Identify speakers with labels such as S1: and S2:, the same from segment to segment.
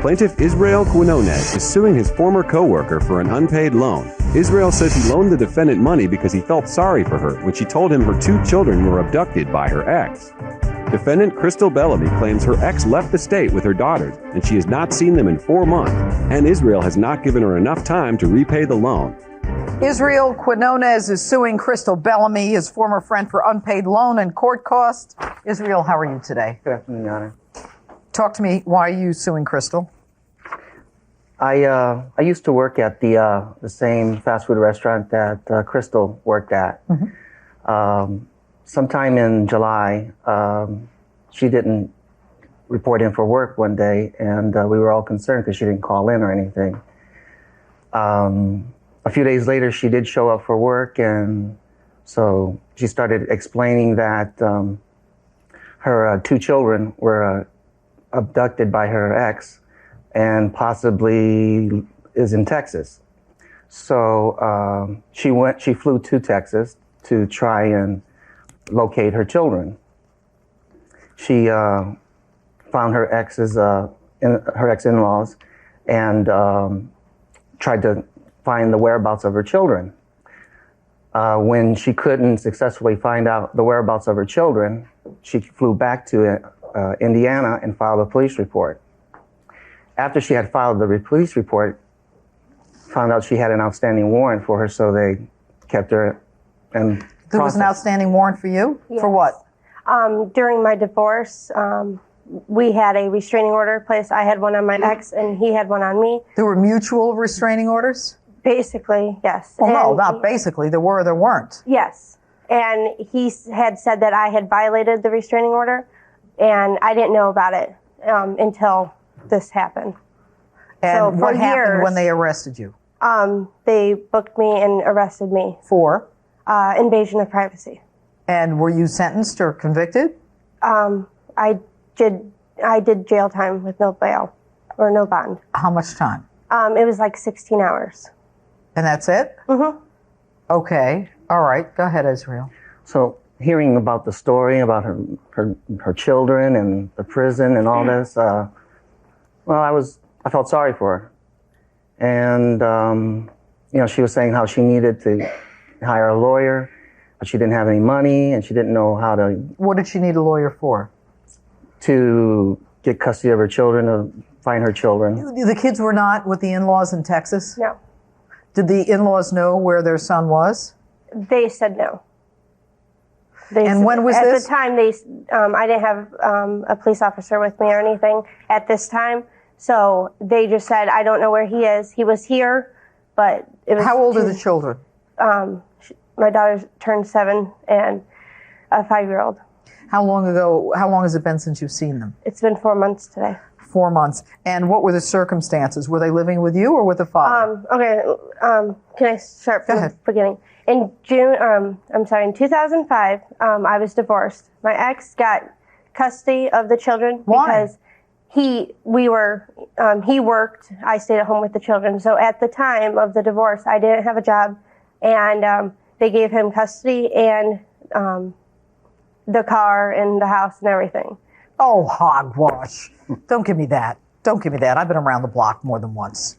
S1: Plaintiff Israel Quinones is suing his former co-worker for an unpaid loan. Israel says he loaned the defendant money because he felt sorry for her when she told him her 2 children were abducted by her ex. Defendant Crystal Bellamy claims her ex left the state with her daughters and she has not seen them in 4 months, and Israel has not given her enough time to repay the loan.
S2: Israel Quinones is suing Crystal Bellamy, his former friend, for unpaid loan and court costs. Israel, how are you today?
S3: Good afternoon, Your Honor.
S2: Talk to me. Why are you suing Crystal?
S3: I used to work at the same fast food restaurant that Crystal worked at. Mm-hmm. Sometime in July, she didn't report in for work one day, and we were all concerned because she didn't call in or anything. A few days later, she did show up for work, and so she started explaining that her 2 children were abducted by her ex and possibly is in Texas. So she flew to Texas to try and locate her children. She found her ex-in-laws and tried to find the whereabouts of her children. When she couldn't successfully find out the whereabouts of her children, she flew back to Indiana and filed a police report. After she had filed the police report, found out she had an outstanding warrant for her, so they kept her and
S2: There was an outstanding warrant for you?
S4: Yes.
S2: For what?
S4: During my divorce, we had a restraining order placed. I had one on my ex, and he had one on me.
S2: There were mutual restraining orders?
S4: Basically, yes.
S2: Well, no, not basically. There were or there weren't.
S4: Yes. And he had said that I had violated the restraining order, and I didn't know about it until this happened.
S2: And
S4: so
S2: what happened
S4: years,
S2: when they arrested you?
S4: They booked me and arrested me.
S2: For?
S4: Invasion of privacy.
S2: And were you sentenced or convicted?
S4: I did jail time with no bail or no bond.
S2: How much time?
S4: It was like 16 hours.
S2: And that's it?
S4: Mm-hmm.
S2: Okay. All right. Go ahead, Israel.
S3: So hearing about the story about her children and the prison and all this, I felt sorry for her. And, she was saying how she needed to hire a lawyer, but she didn't have any money and she didn't know how to...
S2: What did she need a lawyer for?
S3: To get custody of her children, to find her children.
S2: The kids were not with the in-laws in Texas?
S4: No.
S2: Did the in-laws know where their son was?
S4: They said no.
S2: When was
S4: at
S2: this?
S4: At the time, I didn't have a police officer with me or anything at this time. So they just said, I don't know where he is. He was here, but it was...
S2: How old are the children?
S4: My daughter turned 7 and a 5-year-old.
S2: How long has it been since you've seen them?
S4: It's been 4 months today.
S2: 4 months. And what were the circumstances? Were they living with you or with the father?
S4: Can I start from the beginning? In in 2005, I was divorced. My ex got custody of the children.
S2: Why?
S4: Because he worked, I stayed at home with the children. So at the time of the divorce, I didn't have a job, and they gave him custody and the car and the house and everything.
S2: Oh, hogwash. Don't give me that. Don't give me that. I've been around the block more than once.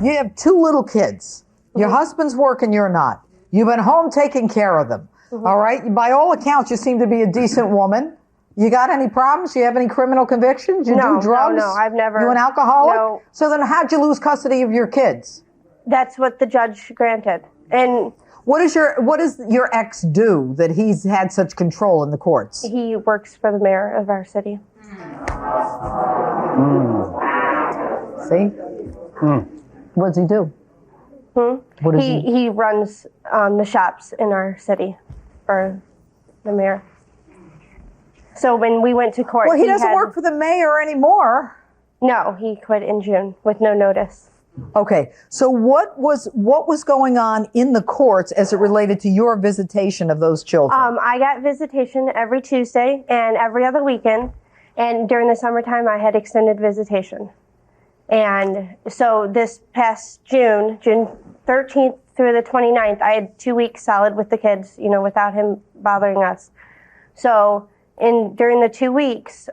S2: You have 2 little kids. Your husband's working, you're not. You've been home taking care of them. All right? By all accounts, you seem to be a decent woman. You got any problems? You have any criminal convictions? You do drugs?
S4: No, I've never.
S2: You an alcoholic?
S4: No.
S2: So then how'd you lose custody of your kids?
S4: That's what the judge granted. And
S2: what does your ex do that he's had such control in the courts?
S4: he works for the mayor of our city.
S2: See? What does he do? What does
S4: He runs the shops in our city for the mayor. So when we went to court,
S2: Well, he doesn't work for the mayor anymore.
S4: No, he quit in June with no notice.
S2: Okay, so what was going on in the courts as it related to your visitation of those children?
S4: I got visitation every Tuesday and every other weekend, and during the summertime I had extended visitation. And so this past June 13th through the 29th, I had 2 weeks solid with the kids, without him bothering us. So during the 2 weeks,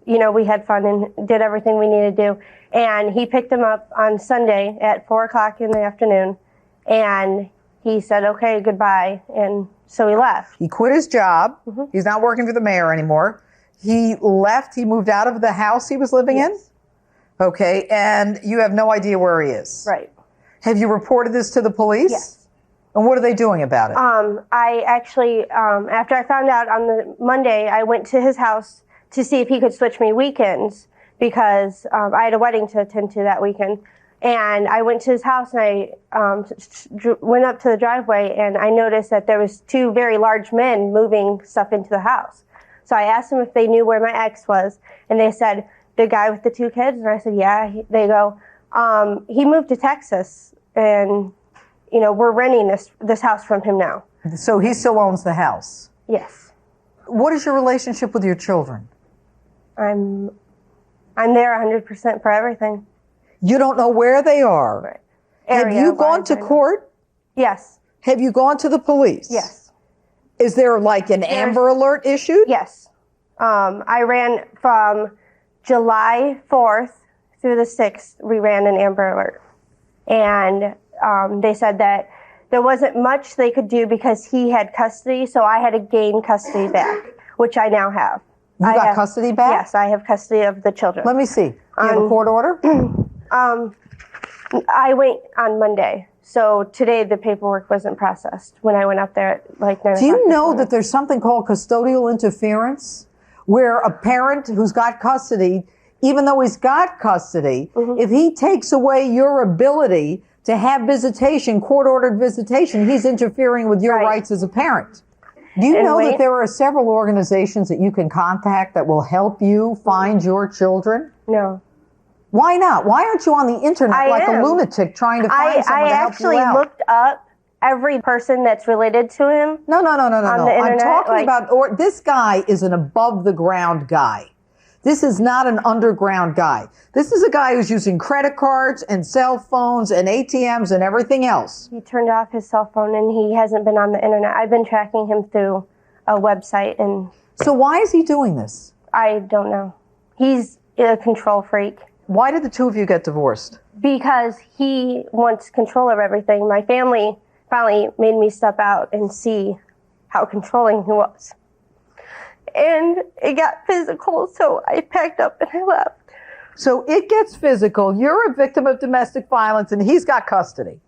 S4: we had fun and did everything we needed to do. And he picked him up on Sunday at 4 o'clock in the afternoon. And he said, okay, goodbye. And so he left.
S2: He quit his job. He's not working for the mayor anymore. He left. He moved out of the house he was living in. Okay. And you have no idea where he is.
S4: Right.
S2: Have you reported this to the police?
S4: Yes.
S2: And what are they doing about it?
S4: I actually, after I found out on the Monday, I went to his house to see if he could switch me weekends because I had a wedding to attend to that weekend. And I went to his house and I went up to the driveway and I noticed that there was 2 very large men moving stuff into the house. So I asked them if they knew where my ex was, and they said, the guy with the 2 kids? And I said, yeah. They go, he moved to Texas, and, we're renting this house from him now.
S2: So he still owns the house?
S4: Yes.
S2: What is your relationship with your children?
S4: I'm there 100% for everything.
S2: You don't know where they are?
S4: Right.
S2: Have you gone to court?
S4: Yes.
S2: Have you gone to the police?
S4: Yes.
S2: Is there like an Amber Alert issued?
S4: Yes. I ran from July 4th through the 6th, we ran an Amber Alert. And they said that there wasn't much they could do because he had custody, so I had to gain custody back, which I now have.
S2: You got custody back?
S4: Yes, I have custody of the children.
S2: Let me see. Do you have a court order?
S4: I went on Monday. So today the paperwork wasn't processed when I went up there at like 9 o'clock.
S2: Do you know that there's something called custodial interference where a parent who's got custody, even though he's got custody, if he takes away your ability to have visitation, court-ordered visitation, he's interfering with your rights as a parent. Do you know that there are several organizations that you can contact that will help you find your children?
S4: No.
S2: Why not? Why aren't you on the internet like a lunatic trying to find someone to help you out?
S4: I actually looked up every person that's related to him.
S2: No.
S4: I'm
S2: talking about, this guy is an above the ground guy. This is not an underground guy. This is a guy who's using credit cards and cell phones and ATMs and everything else.
S4: He turned off his cell phone and he hasn't been on the internet. I've been tracking him through a website. And
S2: so why is he doing this?
S4: I don't know. He's a control freak.
S2: Why did the 2 of you get divorced?
S4: Because he wants control of everything. My family finally made me step out and see how controlling he was. And it got physical, so I packed up and I left.
S2: So it gets physical. You're a victim of domestic violence and he's got custody.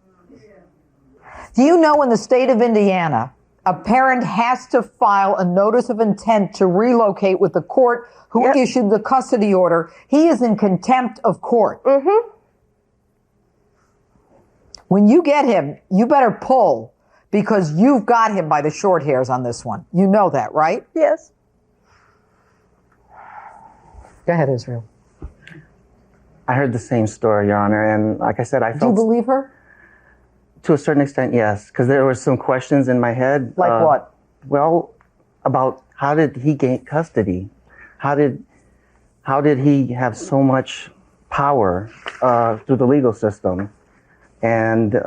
S2: Do you know in the state of Indiana, a parent has to file a notice of intent to relocate with the court who issued the custody order? He is in contempt of court. When you get him, you better pull because you've got him by the short hairs on this one. You know that, right?
S4: Yes.
S2: Go ahead, Israel.
S3: I heard the same story, Your Honor, and like I said, I felt...
S2: Do you believe her?
S3: To a certain extent, yes, because there were some questions in my head.
S2: Like what?
S3: Well, about how did he gain custody? How did he have so much power through the legal system? And,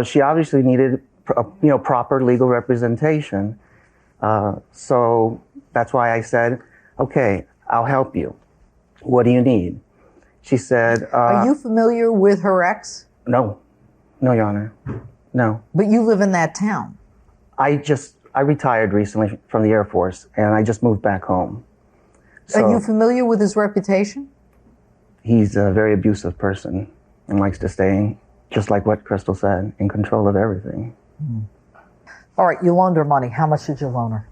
S3: she obviously needed, proper legal representation. So that's why I said, okay, I'll help you. What do you need? She said...
S2: Are you familiar with her ex?
S3: No, Your Honor. No.
S2: But you live in that town.
S3: I retired recently from the Air Force, and I just moved back home. So
S2: are you familiar with his reputation?
S3: He's a very abusive person and likes to stay, just like what Crystal said, in control of everything.
S2: All right, you loaned her money. How much did you loan her?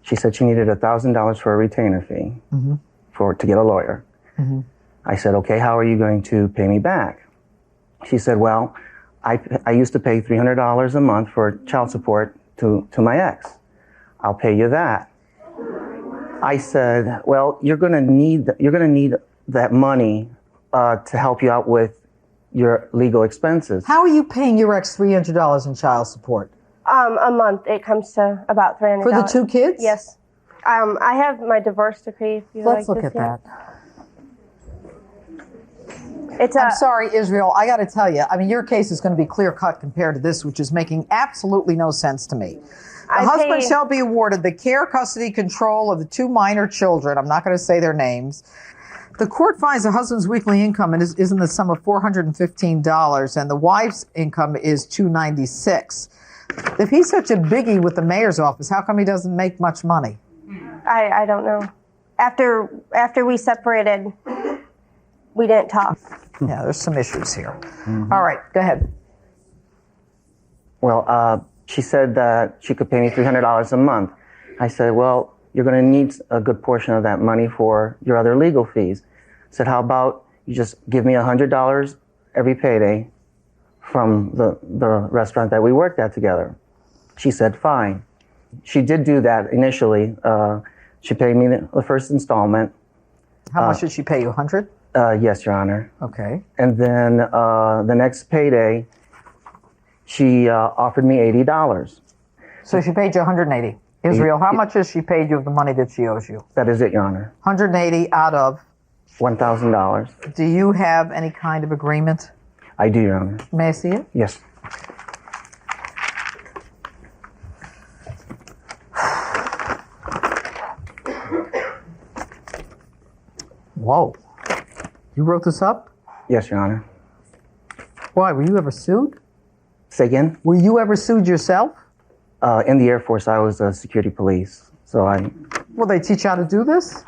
S3: She said she needed $1,000 for a retainer fee to get a lawyer. I said, okay, how are you going to pay me back? She said, well, I used to pay $300 a month for child support to my ex. I'll pay you that. I said, well, you're going to need that money to help you out with your legal expenses.
S2: How are you paying your ex $300 in child support?
S4: A month. It comes to about $300.
S2: For the 2 kids?
S4: Yes. I have my divorce decree. If you
S2: Let's
S4: like
S2: look at that. I'm sorry, Israel. I got to tell you, your case is going to be clear cut compared to this, which is making absolutely no sense to me. The husband shall be awarded the care, custody, control of the 2 minor children. I'm not going to say their names. The court finds the husband's weekly income is in the sum of $415, and the wife's income is $296. If he's such a biggie with the mayor's office, how come he doesn't make much money?
S4: I don't know. After we separated, we didn't talk.
S2: Yeah, there's some issues here. All right, go ahead.
S3: Well, she said that she could pay me $300 a month. I said, well, you're going to need a good portion of that money for your other legal fees. I said, how about you just give me $100 every payday from the restaurant that we worked at together? She said, fine. She did do that initially. She paid me the first installment.
S2: How much did she pay you, 100?
S3: Yes, Your Honor.
S2: Okay.
S3: And then the next payday, she offered me $80.
S2: So she paid you 180. Israel, how much has she paid you of the money that she owes you?
S3: That is it, Your Honor.
S2: 180 out of?
S3: $1,000.
S2: Do you have any kind of agreement?
S3: I do, Your Honor.
S2: May I see it?
S3: Yes.
S2: Whoa. You wrote this up?
S3: Yes, Your Honor.
S2: Why? Were you ever sued?
S3: Say again?
S2: Were you ever sued yourself?
S3: In the Air Force, I was a security police. So
S2: Will they teach you how to do this?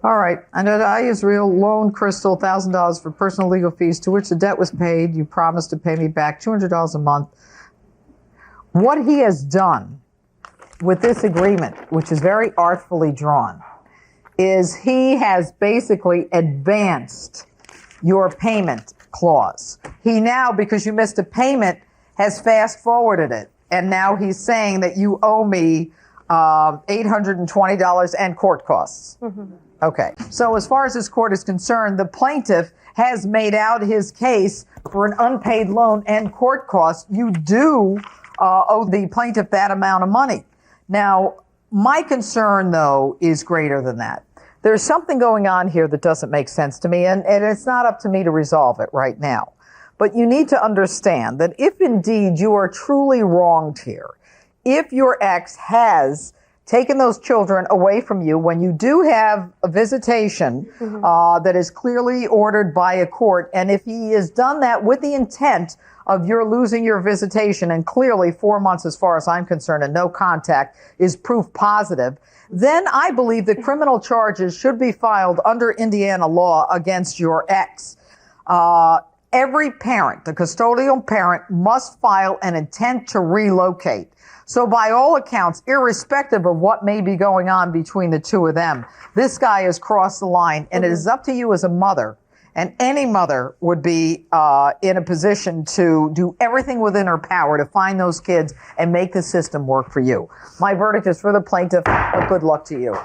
S2: All right. And I, Israel, loaned Crystal $1,000 for personal legal fees to which the debt was paid. You promised to pay me back $200 a month. What he has done with this agreement, which is very artfully drawn, is he has basically advanced your payment clause. He now, because you missed a payment, has fast forwarded it. And now he's saying that you owe me $820 and court costs. Okay. So as far as this court is concerned, the plaintiff has made out his case for an unpaid loan and court costs. You do owe the plaintiff that amount of money. Now, my concern, though, is greater than that. There's something going on here that doesn't make sense to me, and it's not up to me to resolve it right now. But you need to understand that if indeed you are truly wronged here, if your ex has taken those children away from you when you do have a visitation that is clearly ordered by a court, and if he has done that with the intent of your losing your visitation, and clearly 4 months as far as I'm concerned and no contact is proof positive, then I believe that criminal charges should be filed under Indiana law against your ex. Every parent, the custodial parent, must file an intent to relocate. So by all accounts, irrespective of what may be going on between the two of them, this guy has crossed the line, and it is up to you as a mother, and any mother would be in a position to do everything within her power to find those kids and make the system work for you. My verdict is for the plaintiff, but good luck to you.